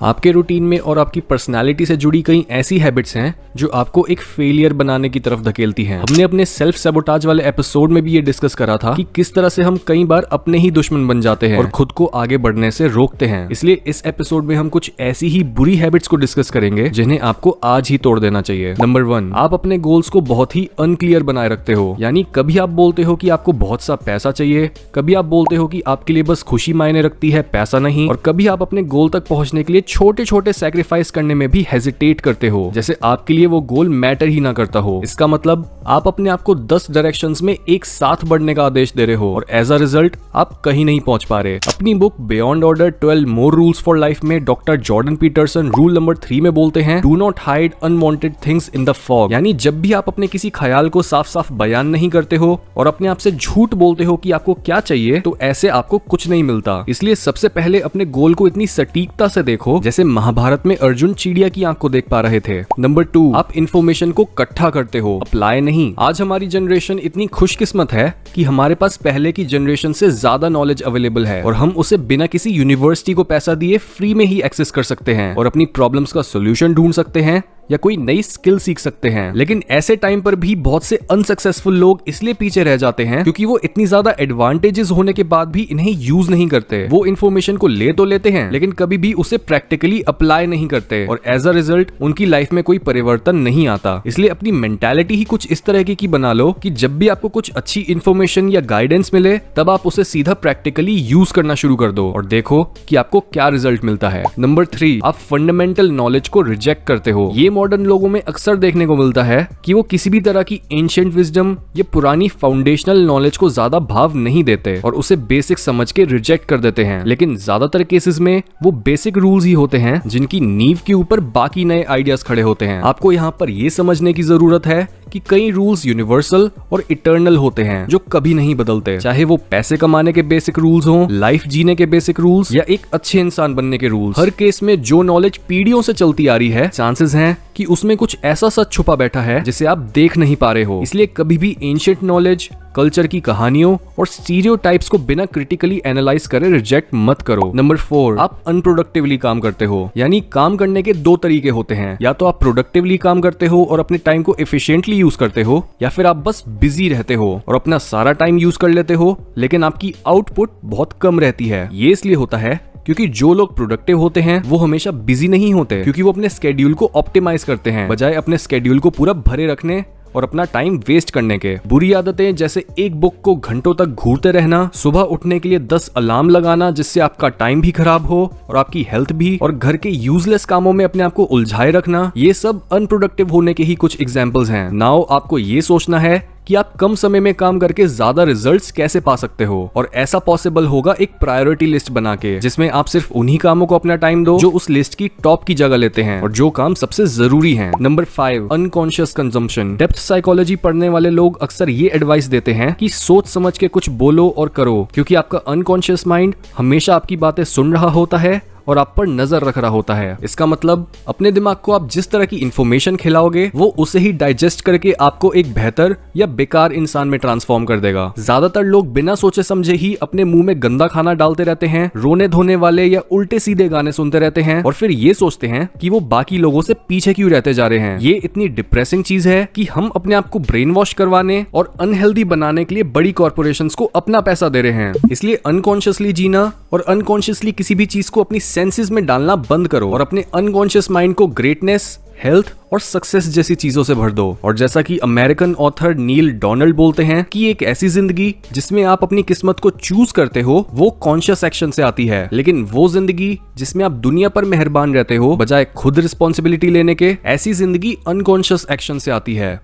आपके रूटीन में और आपकी पर्सनालिटी से जुड़ी कई ऐसी हैबिट्स हैं जो आपको एक फेलियर बनाने की तरफ धकेलती हैं। हमने अपने सेल्फ सैबोटाज वाले एपिसोड में भी ये डिस्कस करा था कि किस तरह से हम कई बार अपने ही दुश्मन बन जाते हैं और खुद को आगे बढ़ने से रोकते हैं। इसलिए इस एपिसोड में हम कुछ ऐसी ही बुरी हैबिट्स को डिस्कस करेंगे जिन्हें आपको आज ही तोड़ देना चाहिए। नंबर 1, आप अपने गोल्स को बहुत ही अनक्लियर बनाए रखते हो। यानी कभी आप बोलते हो कि आपको बहुत सा पैसा चाहिए, कभी आप बोलते हो कि आपके लिए बस खुशी मायने रखती है, पैसा नहीं, और कभी आप अपने गोल तक पहुंचने के लिए छोटे छोटे सैक्रिफाइस करने में भी हेजिटेट करते हो, जैसे आपके लिए वो गोल मैटर ही ना करता हो। इसका मतलब आप अपने आप को 10 डायरेक्शंस में एक साथ बढ़ने का आदेश दे रहे हो और एज अ रिजल्ट आप कहीं नहीं पहुंच पा रहे। अपनी book beyond order 12 more rules for life में doctor Jordan Peterson rule number 3 में बोलते हैं, do not hide unwanted things in the fog. यानी जब भी आप अपने किसी ख्याल को साफ साफ बयान नहीं करते हो और अपने आप से झूठ बोलते हो कि आपको क्या चाहिए, तो ऐसे आपको कुछ नहीं मिलता। इसलिए सबसे पहले अपने गोल को इतनी सटीकता से देखो जैसे महाभारत में अर्जुन चिड़िया की आंख को देख पा रहे थे। नंबर 2, आप इंफॉर्मेशन को इकट्ठा करते हो, अप्लाई नहीं। आज हमारी जनरेशन इतनी खुशकिस्मत है कि हमारे पास पहले की जनरेशन से ज्यादा नॉलेज अवेलेबल है और हम उसे बिना किसी यूनिवर्सिटी को पैसा दिए फ्री में ही एक्सेस कर सकते हैं और अपनी प्रॉब्लम्स का सॉल्यूशन ढूंढ सकते हैं या कोई नई स्किल सीख सकते हैं। लेकिन ऐसे टाइम पर भी बहुत से अनसक्सेसफुल लोग इसलिए पीछे रह जाते हैं क्योंकि वो इतनी ज्यादा एडवांटेजेस होने के बाद भी इन्हें यूज नहीं करते। वो इन्फॉर्मेशन को ले तो लेते हैं लेकिन कभी भी उसे प्रैक्टिकली अप्लाई नहीं करते और एज अ रिजल्ट उनकी लाइफ में कोई परिवर्तन नहीं आता। इसलिए अपनी मेंटालिटी ही कुछ इस तरह की बना लो कि जब भी आपको कुछ अच्छी इन्फॉर्मेशन या गाइडेंस मिले तब आप उसे सीधा प्रैक्टिकली यूज करना शुरू कर दो और देखो कि आपको क्या रिजल्ट मिलता है। नंबर 3, आप फंडामेंटल नॉलेज को रिजेक्ट करते हो। ये मॉडर्न लोगों में अक्सर देखने को मिलता है कि वो किसी भी तरह की एंशिएंट विजडम या पुरानी फाउंडेशनल नॉलेज को ज्यादा भाव नहीं देते और उसे बेसिक समझ के रिजेक्ट कर देते हैं। लेकिन ज्यादातर केसेस में वो बेसिक रूल्स ही होते हैं जिनकी नींव के ऊपर बाकी नए आइडियाज खड़े होते हैं। आपको यहाँ पर ये समझने की जरूरत है कि कई रूल्स यूनिवर्सल और इटर्नल होते हैं जो कभी नहीं बदलते, चाहे वो पैसे कमाने के बेसिक रूल्स हों, लाइफ जीने के बेसिक रूल्स या एक अच्छे इंसान बनने के रूल्स। हर केस में जो नॉलेज पीढ़ियों से चलती आ रही है, चांसेस हैं कि उसमें कुछ ऐसा सच छुपा बैठा है जिसे आप देख नहीं पा रहे हो। इसलिए कभी भी एंशिएंट नॉलेज, कल्चर की कहानियों और स्टीरियोटाइप्स को बिना क्रिटिकली एनालाइज करे रिजेक्ट मत करो। नंबर 4, आप अनप्रोडक्टिवली काम करते हो। यानी काम करने के 2 तरीके होते हैं, या तो आप प्रोडक्टिवली काम करते हो और अपने टाइम को एफिशिएंटली यूज करते हो, या फिर आप बस बिजी रहते हो और अपना सारा टाइम यूज कर लेते हो लेकिन आपकी आउटपुट बहुत कम रहती है। ये इसलिए होता है क्योंकि जो लोग प्रोडक्टिव होते हैं वो हमेशा बिजी नहीं होते, क्योंकि वो अपने स्केड्यूल को ऑप्टिमाइज करते हैं बजाय अपने स्केड्यूल को पूरा भरे रखने और अपना टाइम वेस्ट करने के। बुरी आदतें जैसे एक बुक को घंटों तक घूरते रहना, सुबह उठने के लिए 10 अलार्म लगाना जिससे आपका टाइम भी खराब हो और आपकी हेल्थ भी, और घर के यूजलेस कामों में अपने आप को उलझाए रखना, ये सब अनप्रोडक्टिव होने के ही कुछ एग्जाम्पल्स हैं। नाउ आपको ये सोचना है कि आप कम समय में काम करके ज्यादा रिजल्ट्स कैसे पा सकते हो, और ऐसा पॉसिबल होगा एक प्रायोरिटी लिस्ट बना के जिसमें आप सिर्फ उन्हीं कामों को अपना टाइम दो जो उस लिस्ट की टॉप की जगह लेते हैं और जो काम सबसे जरूरी हैं। Number 5, unconscious consumption. Depth psychology पढ़ने वाले लोग अक्सर ये एडवाइस देते हैं कि सोच समझ के कुछ बोलो और करो, क्योंकि आपका अनकॉन्शियस माइंड हमेशा आपकी बातें सुन रहा होता है और आप पर नजर रख रहा होता है। इसका मतलब अपने दिमाग को आप जिस तरह की इंफॉर्मेशन खिलाओगे वो उसे ही डाइजेस्ट करके आपको एक बेहतर या बेकार इंसान में ट्रांसफॉर्म कर देगा। ज्यादातर लोग बिना सोचे समझे ही अपने मुंह में गंदा खाना डालते रहते हैं, रोने धोने वाले या उल्टे सीधे गाने सुनते रहते हैं और फिर ये सोचते हैं कि वो बाकी लोगों से पीछे क्यों रहते जा रहे हैं। ये इतनी डिप्रेसिंग चीज है कि हम अपने आप को ब्रेन वॉश करवाने और अनहेल्दी बनाने के लिए बड़ी कॉर्पोरेशंस को अपना पैसा दे रहे हैं। इसलिए अनकॉन्शियसली जीना और अनकॉन्शियसली किसी भी चीज को अपनी सेंसेस में डालना बंद करो और अपने अनकॉन्शियस माइंड को ग्रेटनेस, हेल्थ और सक्सेस जैसी चीजों से भर दो। और जैसा कि अमेरिकन ऑथर नील डोनाल्ड बोलते हैं कि एक ऐसी जिंदगी जिसमें आप अपनी किस्मत को चूज करते हो वो कॉन्शियस एक्शन से आती है, लेकिन वो जिंदगी जिसमें आप दुनिया पर मेहरबान रहते हो बजाय खुद रिस्पॉन्सिबिलिटी लेने के, ऐसी जिंदगी अनकॉन्शियस एक्शन से आती है।